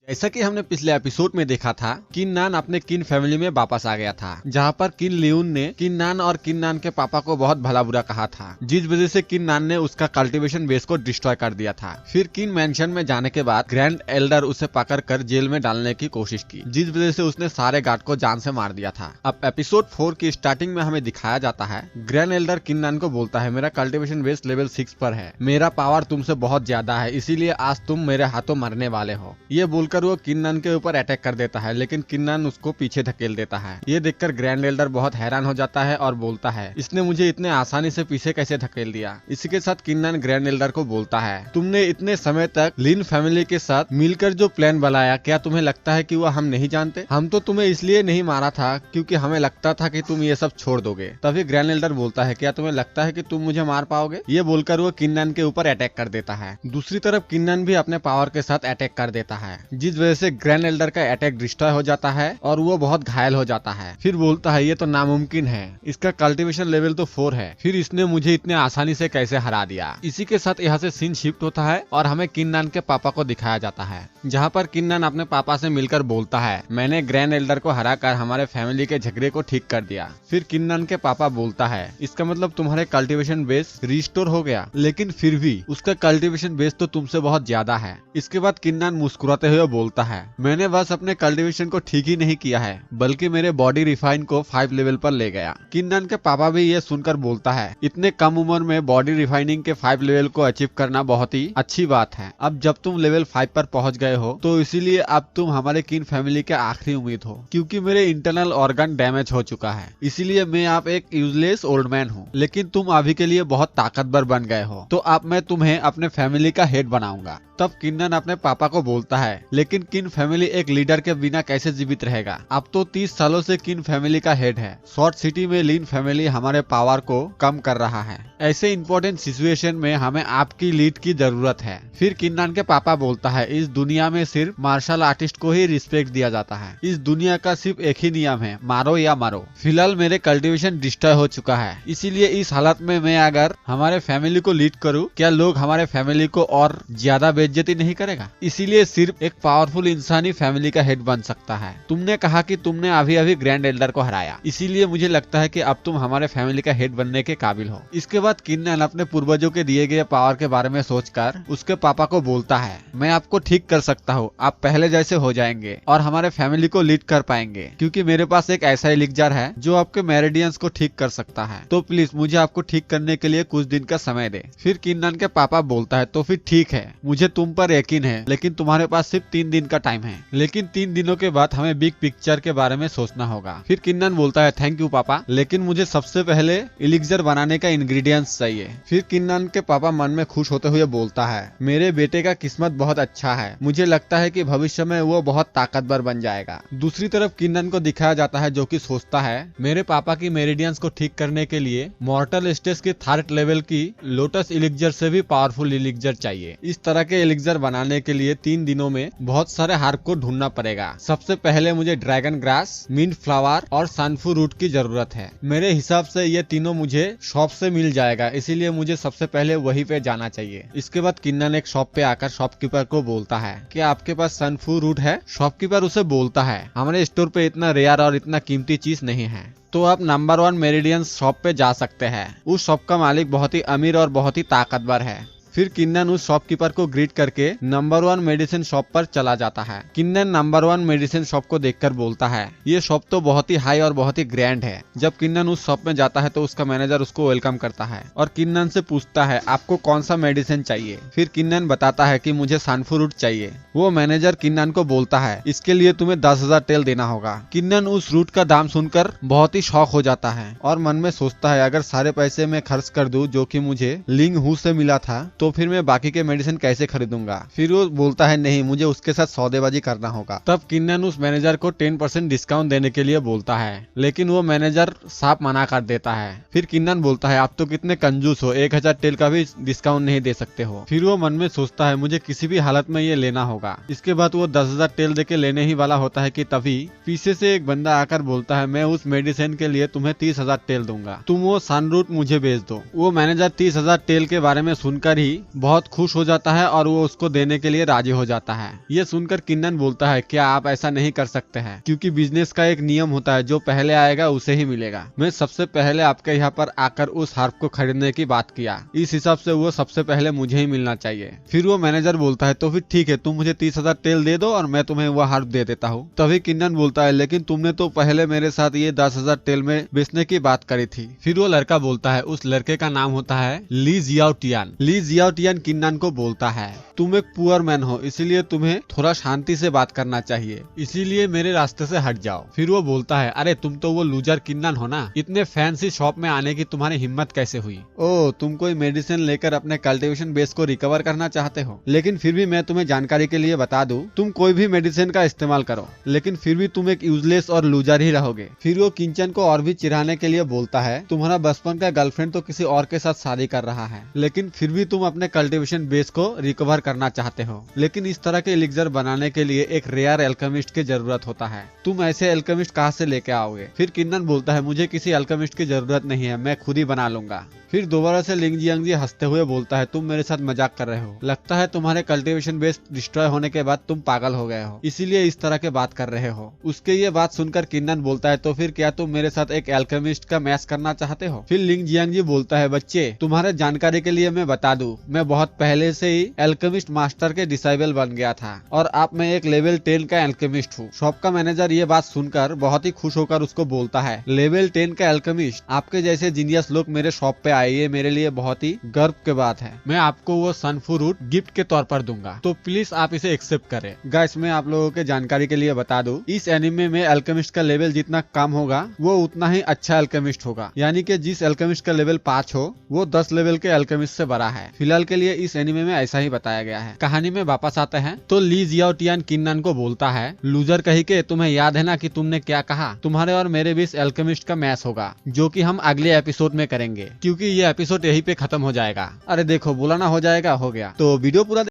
जैसा कि हमने पिछले एपिसोड में देखा था, किन नान अपने किन फैमिली में वापस आ गया था, जहां पर किन लियून ने किन नान और किन नान के पापा को बहुत भला बुरा कहा था, जिस वजह से किन नान ने उसका कल्टीवेशन बेस को डिस्ट्रॉय कर दिया था। फिर किन मैंशन में जाने के बाद ग्रैंड एल्डर उसे पकड़ कर जेल में डालने की कोशिश की, जिस वजह से उसने सारे गार्ड को जान से मार दिया था। अब एपिसोड 4 की स्टार्टिंग में हमें दिखाया जाता है, ग्रैंड एल्डर किन नान को बोलता है, मेरा कल्टीवेशन बेस लेवल 6 पर है, मेरा पावर तुमसे बहुत ज्यादा है, इसीलिए आज तुम मेरे हाथों मरने वाले हो। ये बोलकर वो किन नान के ऊपर अटैक कर देता है, लेकिन किन नान उसको पीछे धकेल देता है। ये देखकर ग्रैंड एल्डर बहुत हैरान हो जाता है और बोलता है, इसने मुझे इतने आसानी से पीछे कैसे धकेल दिया। इसी के साथ किन नान ग्रैंड एल्डर को बोलता है, तुमने इतने समय तक लिन फैमिली के साथ मिलकर जो प्लान बनाया, क्या तुम्हें लगता है कि वो हम नहीं जानते? हम तो तुम्हें इसलिए नहीं मारा था क्योंकि हमें लगता था कि तुम ये सब छोड़ दोगे। तभी ग्रैंड एल्डर बोलता है, क्या तुम्हें लगता है कि तुम मुझे मार पाओगे? ये बोलकर वो किन नान के ऊपर अटैक कर देता है। दूसरी तरफ किन नान भी अपने पावर के साथ अटैक कर देता है, जिस वजह से ग्रैंड एल्डर का अटैक डिस्ट्रॉय हो जाता है और वो बहुत घायल हो जाता है। फिर बोलता है, ये तो नामुमकिन है, इसका कल्टीवेशन लेवल तो 4 है, फिर इसने मुझे इतने आसानी से कैसे हरा दिया। इसी के साथ यहाँ से सीन शिफ्ट होता है और हमें किन नान के पापा को दिखाया जाता है, जहाँ पर किन नान अपने पापा से मिलकर बोलता है, मैंने ग्रैंड एल्डर को हराकर हमारे फैमिली के झगड़े को ठीक कर दिया। फिर किन नान के पापा बोलता है, इसका मतलब तुम्हारे कल्टीवेशन बेस रिस्टोर हो गया, लेकिन फिर भी उसका कल्टीवेशन बेस तो तुमसे बहुत ज्यादा है। इसके बाद किन नान मुस्कुराते हुए बोलता है, मैंने बस अपने कल्टीवेशन को ठीक ही नहीं किया है, बल्कि मेरे बॉडी रिफाइन को 5 लेवल पर ले गया। किन नान के पापा भी ये सुनकर बोलता है, इतने कम उम्र में बॉडी रिफाइनिंग के 5 लेवल को अचीव करना बहुत ही अच्छी बात है। अब जब तुम लेवल 5 पर पहुंच गए हो, तो इसीलिए अब तुम हमारे किन फैमिली के आखिरी उम्मीद हो, क्योंकि मेरे इंटरनल ऑर्गन डैमेज हो चुका है, इसीलिए मैं आप एक यूजलेस ओल्ड मैन हूँ, लेकिन तुम अभी के लिए बहुत ताकतवर बन गए हो, तो अब मैं तुम्हें अपने फैमिली का हेड बनाऊंगा। तब किन नान अपने पापा को बोलता है, लेकिन किन फैमिली एक लीडर के बिना कैसे जीवित रहेगा? अब तो 30 सालों से किन फैमिली का हेड है, शॉर्ट सिटी में लिन फैमिली हमारे पावर को कम कर रहा है, ऐसे इंपॉर्टेंट सिचुएशन में हमें आपकी लीड की जरूरत है। फिर किन नान के पापा बोलता है, इस दुनिया में सिर्फ मार्शल आर्टिस्ट को ही रिस्पेक्ट दिया जाता है, इस दुनिया का सिर्फ एक ही नियम है, मारो या मरो। फिलहाल मेरे कल्टीवेशन डिस्ट्रॉय हो चुका है, इसीलिए इस हालत में मैं अगर हमारे फैमिली को लीड करूँ, क्या लोग हमारे फैमिली को और ज्यादा बेइज्जती नहीं करेगा? इसीलिए सिर्फ एक पावरफुल इंसान ही फैमिली का हेड बन सकता है। तुमने कहा कि तुमने अभी अभी ग्रैंड एल्डर को हराया, इसीलिए मुझे लगता है कि अब तुम हमारे फैमिली का हेड बनने के काबिल हो। इसके बाद किन नान अपने पूर्वजों के दिए गए पावर के बारे में सोचकर उसके पापा को बोलता है, मैं आपको ठीक कर सकता हूँ, आप पहले जैसे हो जाएंगे और हमारे फैमिली को लीड कर पाएंगे, क्योंकि मेरे पास एक ऐसा एलिक्जर है जो आपके मेरिडियंस को ठीक कर सकता है, तो प्लीज मुझे आपको ठीक करने के लिए कुछ दिन का समय दे। फिर किन नान के पापा बोलता है, तो फिर ठीक है, मुझे तुम पर यकीन है, लेकिन तुम्हारे पास सिर्फ 3 दिन का टाइम है, लेकिन 3 दिनों के बाद हमें बिग पिक्चर के बारे में सोचना होगा। फिर किन नान बोलता है, थैंक यू पापा, लेकिन मुझे सबसे पहले एलिक्जर बनाने का इंग्रेडिएंट्स चाहिए। फिर किन नान के पापा मन में खुश होते हुए बोलता है, मेरे बेटे का किस्मत बहुत अच्छा है, मुझे लगता है कि भविष्य में वो बहुत ताकतवर बन जाएगा। दूसरी तरफ किन नान को दिखाया जाता है, जो कि सोचता है, मेरे पापा की मेरिडियंस को ठीक करने के लिए मॉर्टल स्टेज की 3rd लेवल की लोटस एलिक्जर से भी पावरफुल एलिक्जर चाहिए। इस तरह के एलिक्जर बनाने के लिए 3 दिनों में बहुत सारे हार्ब को ढूंढना पड़ेगा। सबसे पहले मुझे ड्रैगन ग्रास, मिंट फ्लावर और सनफू रूट की जरूरत है। मेरे हिसाब से ये तीनों मुझे शॉप से मिल जाएगा, इसीलिए मुझे सबसे पहले वहीं पे जाना चाहिए। इसके बाद किन नान एक शॉप पे आकर शॉपकीपर को बोलता है, क्या आपके पास सनफू रूट है? शॉपकीपर उसे बोलता है, हमारे स्टोर पे इतना रेयर और इतना कीमती चीज नहीं है, तो आप नंबर 1 मेरिडियन शॉप पे जा सकते हैं। उस शॉप का मालिक बहुत ही अमीर और बहुत ही ताकतवर है। फिर किन नान उस शॉपकीपर को ग्रीट करके नंबर 1 मेडिसिन शॉप पर चला जाता है। किन नान नंबर 1 मेडिसिन शॉप को देखकर बोलता है, ये शॉप तो बहुत ही हाई और बहुत ही ग्रैंड है। जब किन नान उस शॉप में जाता है तो उसका मैनेजर उसको वेलकम करता है और किन नान से पूछता है, आपको कौन सा मेडिसिन चाहिए? फिर किन नान बताता है कि मुझे सनफू रूट चाहिए। वो मैनेजर किन नान को बोलता है, इसके लिए तुम्हें 10,000 टेल देना होगा। किन नान उस रूट का दाम सुनकर बहुत ही शॉक हो जाता है और मन में सोचता है, अगर सारे पैसे मैं खर्च कर दूं जो कि मुझे लिंग हु से मिला था, तो फिर मैं बाकी के मेडिसिन कैसे खरीदूंगा? फिर वो बोलता है, नहीं, मुझे उसके साथ सौदेबाजी करना होगा। तब किन नान उस मैनेजर को 10% डिस्काउंट देने के लिए बोलता है, लेकिन वो मैनेजर साफ मना कर देता है। फिर किन नान बोलता है, आप तो कितने कंजूस हो, 1000 टेल का भी डिस्काउंट नहीं दे सकते हो। फिर वो मन में सोचता है, मुझे किसी भी हालत में ये लेना होगा। इसके बाद वो 10,000 टेल देके लेने ही वाला होता है कि तभी पीछे से एक बंदा आकर बोलता है, मैं उस मेडिसिन के लिए तुम्हें 30,000 टेल दूंगा, तुम वो सन रूट मुझे भेज दो। वो मैनेजर 30,000 टेल के बारे में सुनकर ही ही बहुत खुश हो जाता है और वो उसको देने के लिए राजी हो जाता है। ये सुनकर किन्नन बोलता है, क्या आप ऐसा नहीं कर सकते हैं, क्योंकि बिजनेस का एक नियम होता है, जो पहले आएगा उसे ही मिलेगा। मैं सबसे पहले आपके यहाँ पर आकर उस हार्प को खरीदने की बात किया, इस हिसाब से वो सबसे पहले मुझे ही मिलना चाहिए। फिर वो मैनेजर बोलता है, तो फिर ठीक है, तुम मुझे 30,000 टेल दे दो और मैं तुम्हें वो हार्प दे देता हूँ। तभी किन्नन बोलता है, लेकिन तुमने तो पहले मेरे साथ ये 10,000 टेल में बेचने की बात करी थी। फिर वो लड़का बोलता है, उस लड़के का नाम होता है ली जियाओटियान। ली जियाओटियान किन्नन को बोलता है, तुम एक पुअर मैन हो, इसीलिए तुम्हें थोड़ा शांति से बात करना चाहिए, इसीलिए मेरे रास्ते से हट जाओ। फिर वो बोलता है, अरे तुम तो वो लूजर किन्नन हो ना, इतने फैंसी शॉप में आने की तुम्हारी हिम्मत कैसे हुई? ओ, तुम कोई मेडिसिन लेकर अपने कल्टीवेशन बेस को रिकवर करना चाहते हो, लेकिन फिर भी मैं तुम्हें जानकारी के लिए बता दूं, तुम कोई भी मेडिसिन का इस्तेमाल करो, लेकिन फिर भी तुम एक यूजलेस और लूजर ही रहोगे। फिर वो किंचन को और भी चिढ़ाने के लिए बोलता है, तुम्हारा बचपन का गर्लफ्रेंड तो किसी और के साथ शादी कर रहा है, लेकिन फिर भी तुम अपने कल्टीवेशन बेस को रिकवर करना चाहते हो। लेकिन इस तरह के एलिक्सर बनाने के लिए एक रेयर एल्केमिस्ट की जरूरत होता है, तुम ऐसे एल्केमिस्ट कहाँ से लेके आओगे? फिर किन्नन बोलता है, मुझे किसी एल्केमिस्ट की जरूरत नहीं है, मैं खुद ही बना लूंगा। फिर दोबारा से लिंग जियांगजी हंसते हुए बोलता है, तुम मेरे साथ मजाक कर रहे हो, लगता है तुम्हारे कल्टीवेशन बेस डिस्ट्रॉय होने के बाद तुम पागल हो गए हो, इसीलिए इस तरह के बात कर रहे हो। उसके ये बात सुनकर किन्नन बोलता है, तो फिर क्या तुम मेरे साथ एक एल्केमिस्ट का मैच करना चाहते हो? फिर लिंग जियांगजी बोलता है, बच्चे तुम्हारे जानकारी के लिए मैं बता दूं, मैं बहुत पहले से ही एल्केमिस्ट मास्टर के डिसाइबल बन गया था और अब मैं एक लेवल 10 का एल्केमिस्ट हूँ। शॉप का मैनेजर ये बात सुनकर बहुत ही खुश होकर उसको बोलता है, लेवल 10 का एल्केमिस्ट, आपके जैसे जीनियस लोग मेरे शॉप पे आए, ये मेरे लिए बहुत ही गर्व की बात है। मैं आपको वो सनफू रूट गिफ्ट के तौर पर दूंगा, तो प्लीज आप इसे एक्सेप्ट करें। गाइस, मैं आप लोगों के जानकारी के लिए बता दूं, इस एनिमे में एल्केमिस्ट का लेवल जितना कम होगा वो उतना ही अच्छा एल्केमिस्ट होगा, यानी कि जिस एल्केमिस्ट का लेवल 5 हो वो 10 लेवल के एल्केमिस्ट से बड़ा है। फिलहाल के लिए इस एनिमे में ऐसा ही बताया गया है। कहानी में वापस आते हैं तो ली जियाओटियान किन्नन को बोलता है, लूजर कही के तुम्हें याद है ना कि तुमने क्या कहा, तुम्हारे और मेरे बीच एल्केमिस्ट का मैच होगा, जो कि हम अगले एपिसोड में करेंगे, क्योंकि ये एपिसोड यहीं पे खत्म हो जाएगा। अरे देखो, बुलाना हो जाएगा, हो गया। तो वीडियो पूरा